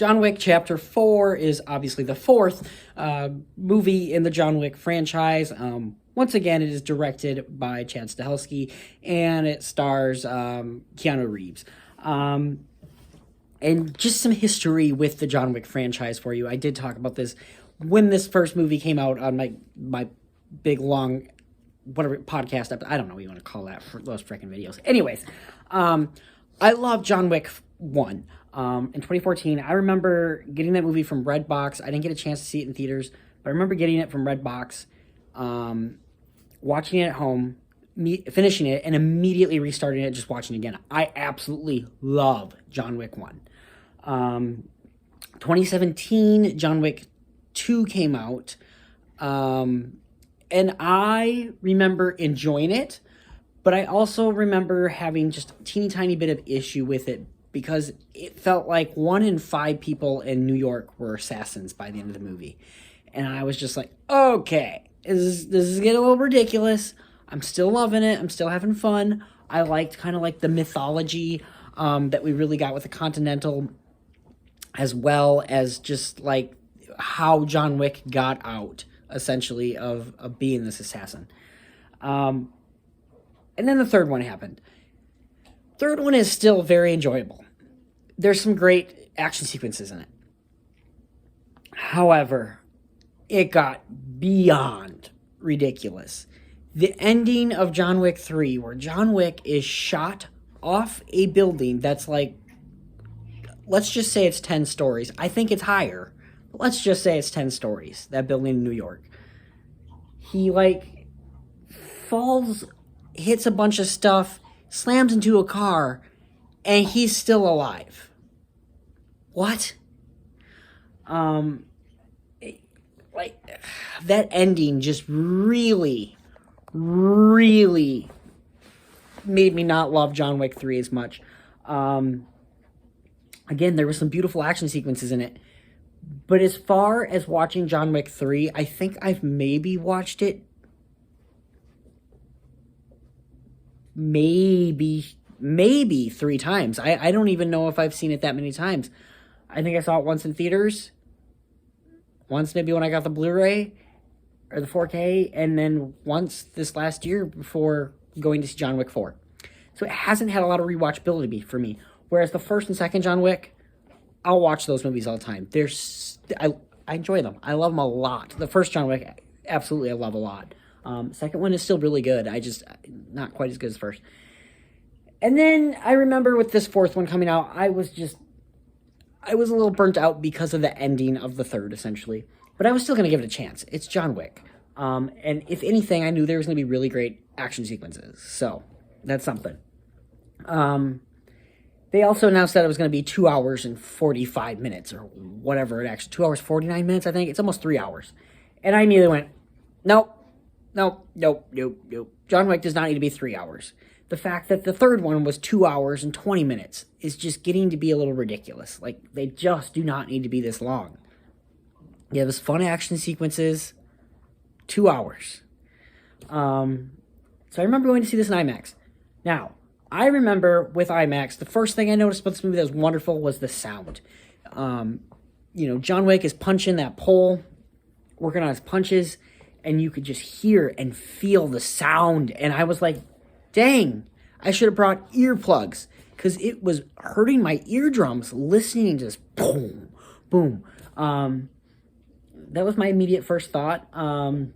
John Wick Chapter 4 is obviously the fourth movie in the John Wick franchise. Once again, it is directed by Chad Stahelski, and it stars Keanu Reeves. And just some history with the John Wick franchise for you. I did talk about this when this first movie came out on my big, long, whatever, podcast. I don't know what you want to call that, for those freaking videos. Anyways, I love John Wick 1. In 2014, I remember getting that movie from Redbox. I didn't get a chance to see it in theaters, but I remember getting it from Redbox, watching it at home, finishing it, and immediately restarting it, just watching it again. I absolutely love John Wick 1. 2017, John Wick 2 came out, and I remember enjoying it, but I also remember having just a teeny tiny bit of issue with it because it felt like 1 in 5 people in New York were assassins by the end of the movie. And I was just like, okay, this is getting a little ridiculous. I'm still loving it. I'm still having fun. I liked kind of like the mythology that we really got with the Continental, as well as just like how John Wick got out, essentially, of being this assassin. And then the third one happened. Third one is still very enjoyable. There's some great action sequences in it. However, it got beyond ridiculous. The ending of John Wick 3, where John Wick is shot off a building that's like, let's just say it's 10 stories. I think it's higher. But let's just say it's 10 stories, that building in New York. He, like, falls, hits a bunch of stuff, slams into a car, and he's still alive. What? That ending just really, really made me not love John Wick 3 as much. Again, there were some beautiful action sequences in it. But as far as watching John Wick 3, I think I've maybe watched it maybe 3 times. I don't even know if I've seen it that many times. I think I saw it once in theaters. Once maybe when I got the Blu-ray or the 4K, and then once this last year before going to see John Wick 4. So it hasn't had a lot of rewatchability for me. Whereas the first and second John Wick, I'll watch those movies all the time. I enjoy them. I love them a lot. The first John Wick, absolutely, I love a lot. Second one is still really good. Not quite as good as first. And then I remember with this fourth one coming out, I was a little burnt out because of the ending of the third, essentially. But I was still going to give it a chance. It's John Wick. And if anything, I knew there was going to be really great action sequences. So, that's something. They also announced that it was going to be 2 hours and 45 minutes, or whatever it actually, 2 hours, 49 minutes, I think. It's almost 3 hours. And I immediately went, nope. John Wick does not need to be 3 hours. The fact that the third one was 2 hours and 20 minutes is just getting to be a little ridiculous. Like, they just do not need to be this long. You have this fun action sequences, 2 hours. So I remember going to see this in IMAX. Now, I remember with IMAX, the first thing I noticed about this movie that was wonderful was the sound. John Wick is punching that pole, working on his punches, and you could just hear and feel the sound. And I was like, dang, I should have brought earplugs, because it was hurting my eardrums listening to this boom, boom. That was my immediate first thought. And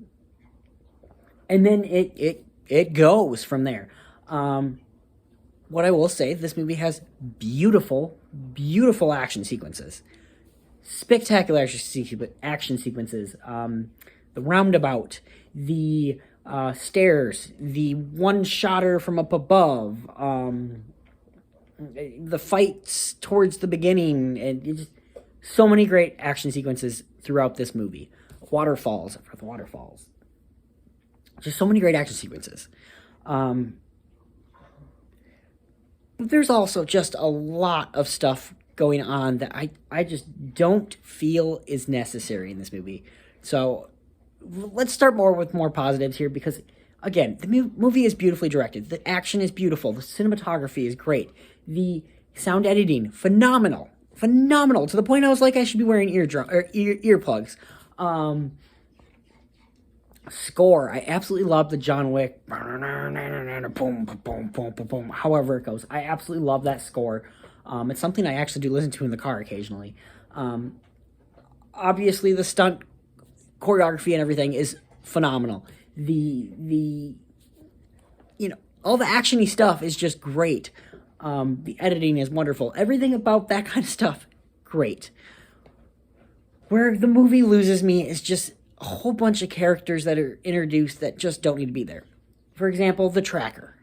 then it goes from there. What I will say, this movie has beautiful, beautiful action sequences. Spectacular action sequences. The roundabout, the stairs, the one-shotter from up above, the fights towards the beginning, and so many great action sequences throughout this movie. Waterfalls. Just so many great action sequences. But there's also just a lot of stuff going on that I just don't feel is necessary in this movie. So let's start with more positives here, because, again, the movie is beautifully directed. The action is beautiful. The cinematography is great. The sound editing, phenomenal. phenomenal, to the point I was like, I should be wearing earplugs. Score, I absolutely love the John Wick, boom, boom, boom, boom, boom, however it goes. I absolutely love that score. It's something I actually do listen to in the car occasionally. Obviously, the stunt choreography and everything is phenomenal. The all the actiony stuff is just great. The editing is wonderful. Everything about that kind of stuff, great. Where the movie loses me is just a whole bunch of characters that are introduced that just don't need to be there. For example, the tracker.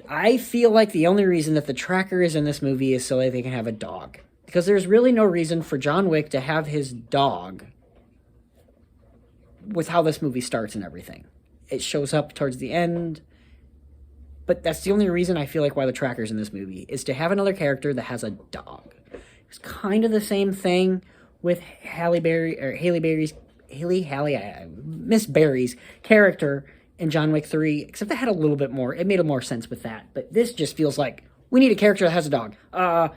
I feel like the only reason that the tracker is in this movie is so that they can have a dog. Because there's really no reason for John Wick to have his dog with how this movie starts and everything. It shows up towards the end, but that's the only reason I feel like why the tracker's in this movie, is to have another character that has a dog. It's kind of the same thing with Miss Berry's character in John Wick 3, except it had a little bit more. It made more sense with that. But this just feels like, we need a character that has a dog.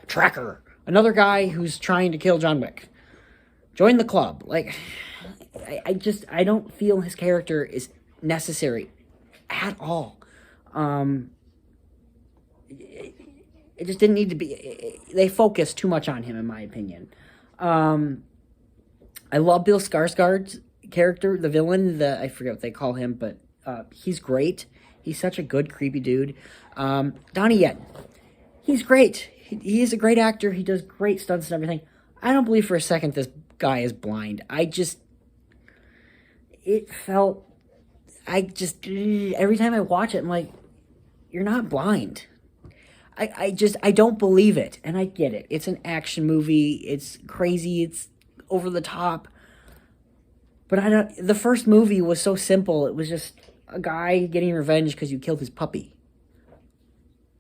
Tracker. Another guy who's trying to kill John Wick. Join the club. Like, I don't feel his character is necessary at all. It just didn't need to be. They focused too much on him, in my opinion. I love Bill Skarsgård's character, the villain. I forget what they call him, but he's great. He's such a good, creepy dude. Donnie Yen, he's great. He is a great actor. He does great stunts and everything. I don't believe for a second this guy is blind. Every time I watch it, I'm like, you're not blind. I don't believe it. And I get it. It's an action movie. It's crazy. It's over the top. But the first movie was so simple. It was just a guy getting revenge because you killed his puppy.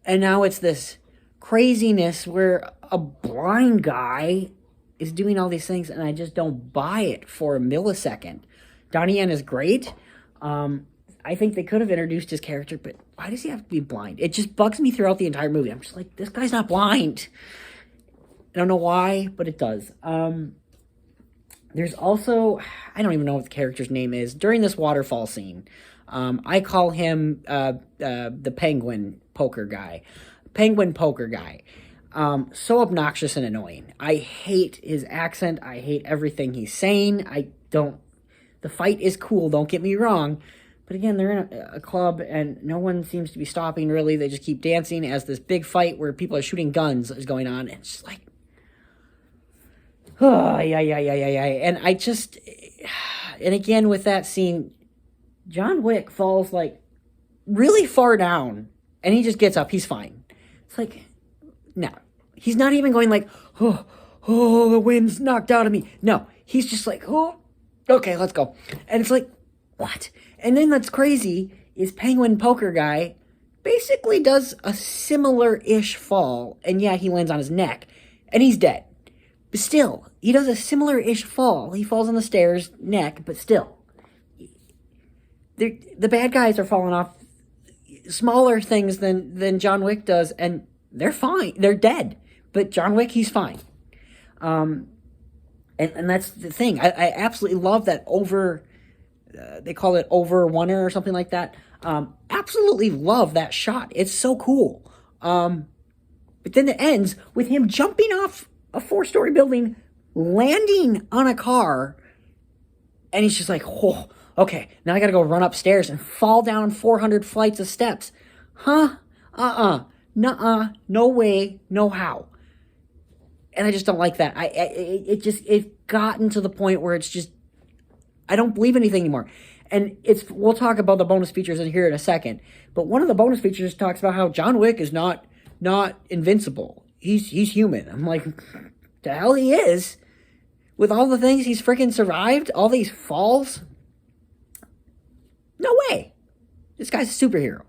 And now it's this craziness where a blind guy is doing all these things, and I just don't buy it for a millisecond. Donnie Yen is great. I think they could have introduced his character, but why does he have to be blind? It just bugs me throughout the entire movie. I'm just like, this guy's not blind. I don't know why, but it does. There's also, I don't even know what the character's name is. During this waterfall scene, I call him the penguin poker guy. Penguin poker guy. So obnoxious and annoying. I hate his accent. I hate everything he's saying. The fight is cool, don't get me wrong. But again, they're in a club and no one seems to be stopping, really. They just keep dancing as this big fight where people are shooting guns is going on. And it's just like, oh, yeah. And and again, with that scene, John Wick falls like really far down and he just gets up. He's fine. It's like, no. He's not even going like, oh, the wind's knocked out of me. No, he's just like, oh, okay, let's go. And it's like, what? And then that's crazy is Penguin Poker Guy basically does a similar-ish fall. And yeah, he lands on his neck. And he's dead. But still, he does a similar-ish fall. He falls on the stairs, neck, but still. The bad guys are falling off smaller things than John Wick does. And they're fine. They're dead. But John Wick, he's fine. And that's the thing. I absolutely love that they call it over oneer or something like that. Absolutely love that shot. It's so cool. But then it ends with him jumping off a 4-story building, landing on a car, and he's just like, oh, okay, now I gotta go run upstairs and fall down 400 flights of steps. Huh? Nuh-uh. No way, no how. And I just don't like that. It's gotten to the point where it's just, I don't believe anything anymore. And we'll talk about the bonus features in here in a second. But one of the bonus features talks about how John Wick is not invincible. He's human. I'm like, the hell he is. With all the things he's freaking survived, all these falls. No way. This guy's a superhero.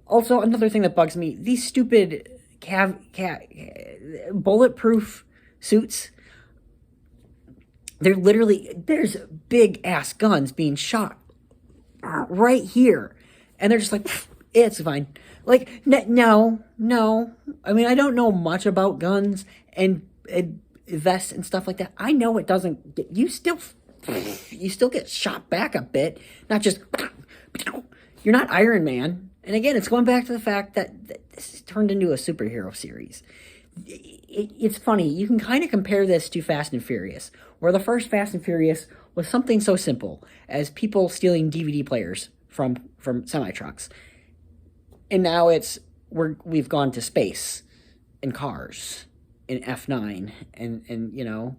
Also, another thing that bugs me, these stupid bulletproof suits. There's big ass guns being shot right here. And they're just like, It's fine. Like, no. I mean, I don't know much about guns and vests and stuff like that. I know it doesn't get, you still get shot back a bit, not just, you're not Iron Man. And again, it's going back to the fact that this is turned into a superhero series. It's funny. You can kind of compare this to Fast and Furious, where the first Fast and Furious was something so simple as people stealing DVD players from semi-trucks. And now we've gone to space and cars in F9 and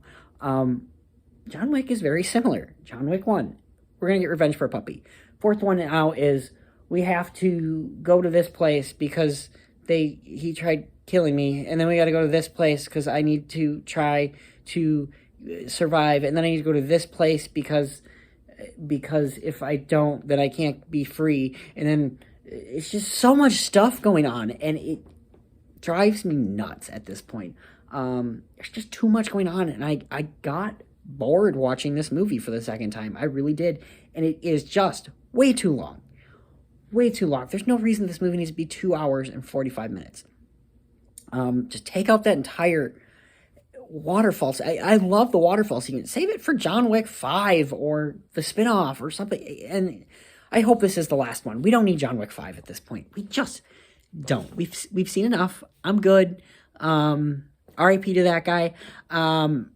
John Wick is very similar. John Wick 1. We're going to get revenge for a puppy. Fourth one now is we have to go to this place because he tried killing me, and then we got to go to this place because I need to try to survive, and then I need to go to this place because if I don't, then I can't be free, and then it's just so much stuff going on, and it drives me nuts at this point. There's just too much going on, and I got bored watching this movie for the second time. I really did, and it is just way too long. Way too long. There's no reason this movie needs to be 2 hours and 45 minutes. Just take out that entire waterfall. I love the waterfall sequence. Save it for John Wick 5 or the spinoff or something. And I hope this is the last one. We don't need John Wick 5 at this point. We just don't. We've seen enough. I'm good. R.I.P. to that guy. I've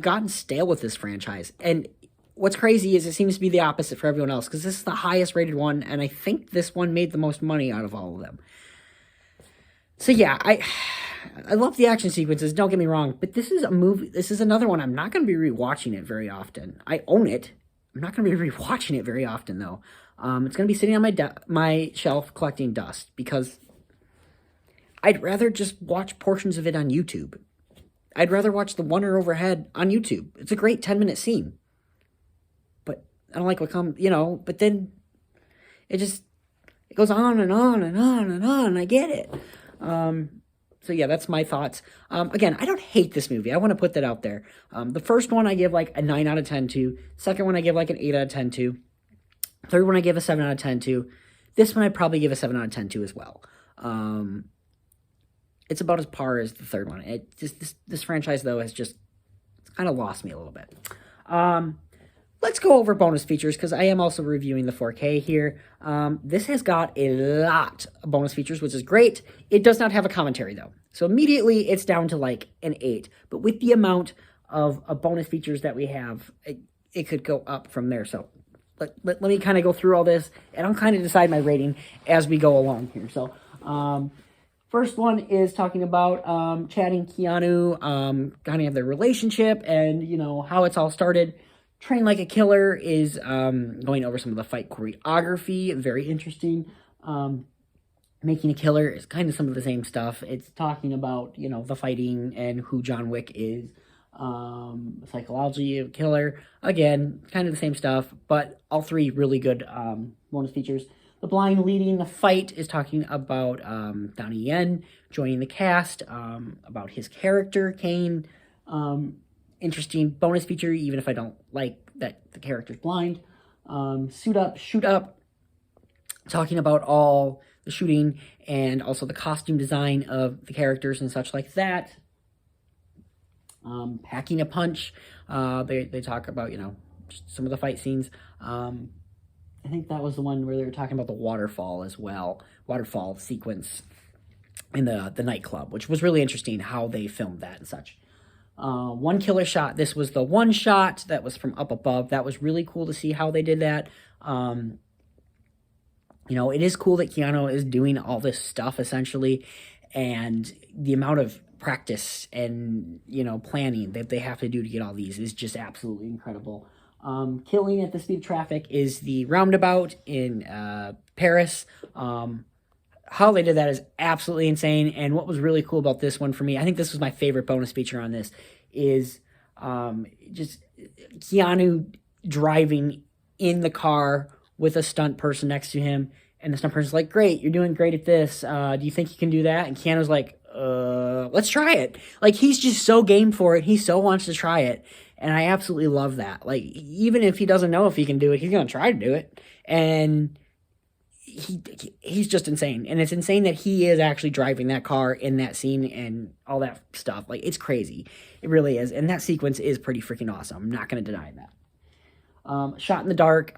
gotten stale with this franchise. And what's crazy is it seems to be the opposite for everyone else, because this is the highest rated one, and I think this one made the most money out of all of them. So yeah, I love the action sequences, don't get me wrong, but this is a movie, this is another one I'm not going to be rewatching it very often. I own it. I'm not going to be rewatching it very often, though. It's going to be sitting on my shelf collecting dust, because I'd rather just watch portions of it on YouTube. I'd rather watch the Wonder Overhead on YouTube. It's a great 10-minute scene. But I don't like what comes, but then it goes on and on and on and on, and I get it. So yeah, that's my thoughts. Again, I don't hate this movie. I want to put that out there. The first one I give like a 9 out of 10 to. Second one I give like an 8 out of 10 to. Third one I give a 7 out of 10 to. This one I'd probably give a 7 out of 10 to as well. It's about as par as the third one. It just this franchise though has just kind of lost me a little bit. Let's go over bonus features, because I am also reviewing the 4K here. This has got a lot of bonus features, which is great. It does not have a commentary, though. So immediately, it's down to like an 8. But with the amount of bonus features that we have, it could go up from there. So let me kind of go through all this, and I'll kind of decide my rating as we go along here. So first one is talking about Chad and Keanu kind of have their relationship and, how it's all started. Train Like a Killer is going over some of the fight choreography. Very interesting. Making a Killer is kind of some of the same stuff. It's talking about, the fighting and who John Wick is. Psychology of Killer. Again, kind of the same stuff, but all three really good bonus features. The Blind Leading the Fight is talking about Donnie Yen joining the cast, about his character, Kane. Interesting bonus feature, even if I don't like that the character's blind. Suit Up, Shoot Up, talking about all the shooting and also the costume design of the characters and such like that. Packing a Punch, they talk about, some of the fight scenes. I think that was the one where they were talking about the waterfall as well, waterfall sequence in the nightclub, which was really interesting how they filmed that and such. One Killer Shot. This was the one shot that was from up above. That was really cool to see how they did that. It is cool that Keanu is doing all this stuff essentially, and the amount of practice and, planning that they have to do to get all these is just absolutely incredible. Killing at the Speed of Traffic is the roundabout in Paris. How they did that is absolutely insane. And what was really cool about this one for me, I think this was my favorite bonus feature on this, is just Keanu driving in the car with a stunt person next to him. And the stunt person's like, great, you're doing great at this. Do you think you can do that? And Keanu's like, let's try it. Like, he's just so game for it. He so wants to try it. And I absolutely love that. Like, even if he doesn't know if he can do it, he's going to try to do it. And he's just insane, and it's insane that he is actually driving that car in that scene and all that stuff. Like, it's crazy. It really is, and that sequence is pretty freaking awesome. I'm not going to deny that. Shot in the dark.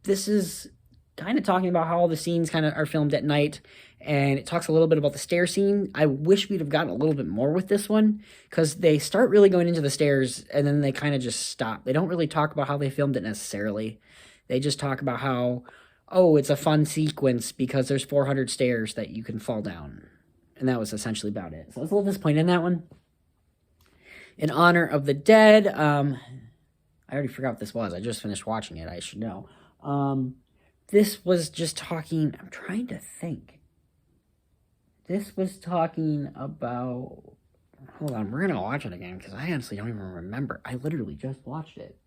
This is kind of talking about how all the scenes kind of are filmed at night, and it talks a little bit about the stair scene. I wish we'd have gotten a little bit more with this one, because they start really going into the stairs, and then they kind of just stop. They don't really talk about how they filmed it necessarily. They just talk about how, oh, it's a fun sequence because there's 400 stairs that you can fall down. And that was essentially about it. So I was a little disappointed in that one. In Honor of the Dead, I already forgot what this was. I just finished watching it. I should know. This was just talking, I'm trying to think. This was talking about, hold on, we're going to watch it again because I honestly don't even remember. I literally just watched it.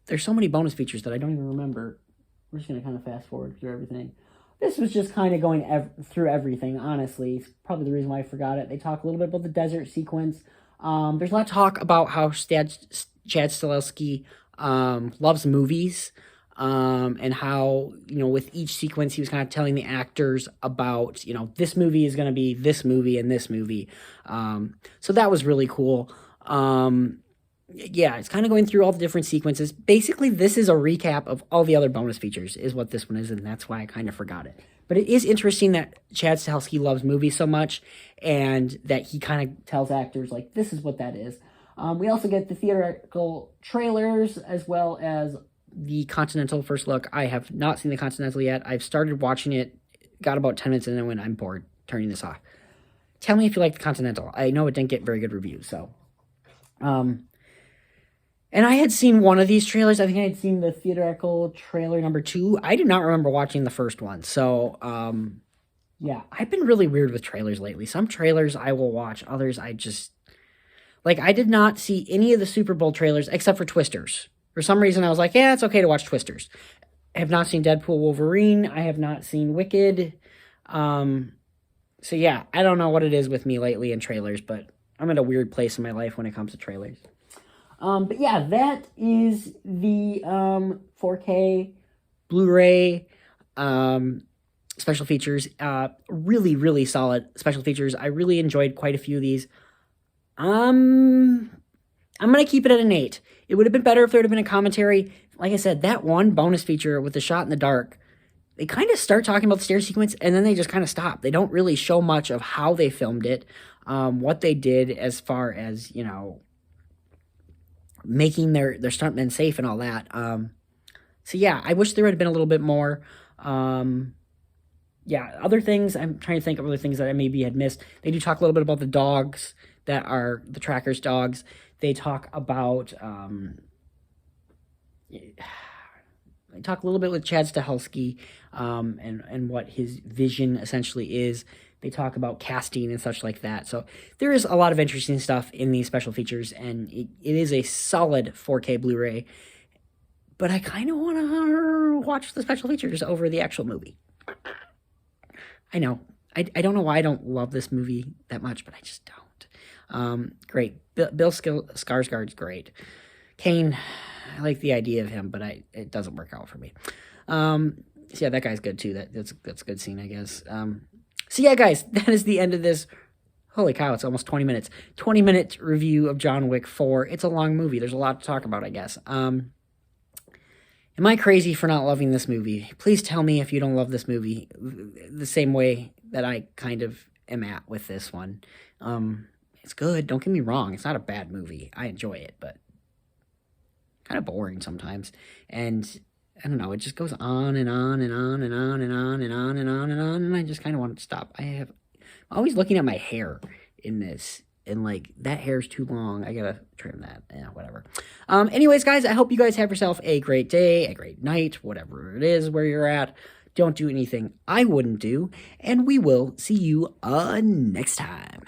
There's so many bonus features that I don't even remember. We're just going to kind of fast forward through everything. This was just kind of going through everything, honestly. It's probably the reason why I forgot it. They talk a little bit about the desert sequence. There's a lot of talk about how Chad Stahelski loves movies, and how, you know, with each sequence he was kind of telling the actors about, you know, this movie is going to be this movie and this movie. So that was really cool. Yeah, it's kind of going through all the different sequences. Basically, this is a recap of all the other bonus features, is what this one is, and that's why I kind of forgot it. But it is interesting that Chad Stahelski loves movies so much, and that he kind of tells actors, like, this is what that is. We also get the theatrical trailers, as well as the Continental first look. I have not seen the Continental yet. I've started watching it, got about 10 minutes, and then when I'm bored, turning this off. Tell me if you like the Continental. I know it didn't get very good reviews, so... And I had seen one of these trailers. I think I had seen the theatrical trailer number 2. I do not remember watching the first one. So, yeah, I've been really weird with trailers lately. Some trailers I will watch. Others I just... Like, I did not see any of the Super Bowl trailers except for Twisters. For some reason, I was like, yeah, it's okay to watch Twisters. I have not seen Deadpool Wolverine. I have not seen Wicked. So, yeah, I don't know what it is with me lately in trailers, but I'm in a weird place in my life when it comes to trailers. But yeah, that is the 4K Blu-ray special features. Really, really solid special features. I really enjoyed quite a few of these. I'm going to keep it at an 8. It would have been better if there would have been a commentary. Like I said, that one bonus feature with the shot in the dark, they kind of start talking about the stair sequence, and then they just kind of stop. They don't really show much of how they filmed it, what they did as far as, you know, making their stuntmen safe and all that. So yeah, I wish there would have been a little bit more. Yeah, other things, I'm trying to think of other things that I maybe had missed. They do talk a little bit about the dogs that are the trackers' dogs. They talk about, they talk a little bit with Chad Stahelski, and what his vision essentially is. They talk about casting and such like that. So there is a lot of interesting stuff in these special features, and it is a solid 4K Blu-ray. But I kind of want to watch the special features over the actual movie. I know. I don't know why I don't love this movie that much, but I just don't. Great. Bill Skarsgård's great. Kane, I like the idea of him, but it doesn't work out for me. So yeah, that guy's good too. That's a good scene, I guess. So yeah, guys, that is the end of this. Holy cow, it's almost 20 minutes. 20-minute review of John Wick 4. It's a long movie. There's a lot to talk about, I guess. Am I crazy for not loving this movie? Please tell me if you don't love this movie the same way that I kind of am at with this one. It's good. Don't get me wrong. It's not a bad movie. I enjoy it, but kind of boring sometimes. And I don't know, it just goes on and on and on and on and on and on and on and on, and I just kind of want it to stop. I'm always looking at my hair in this, and like, that hair's too long. I gotta trim that. Yeah, whatever. Anyways, guys, I hope you guys have yourself a great day, a great night, whatever it is where you're at. Don't do anything I wouldn't do, and we will see you next time.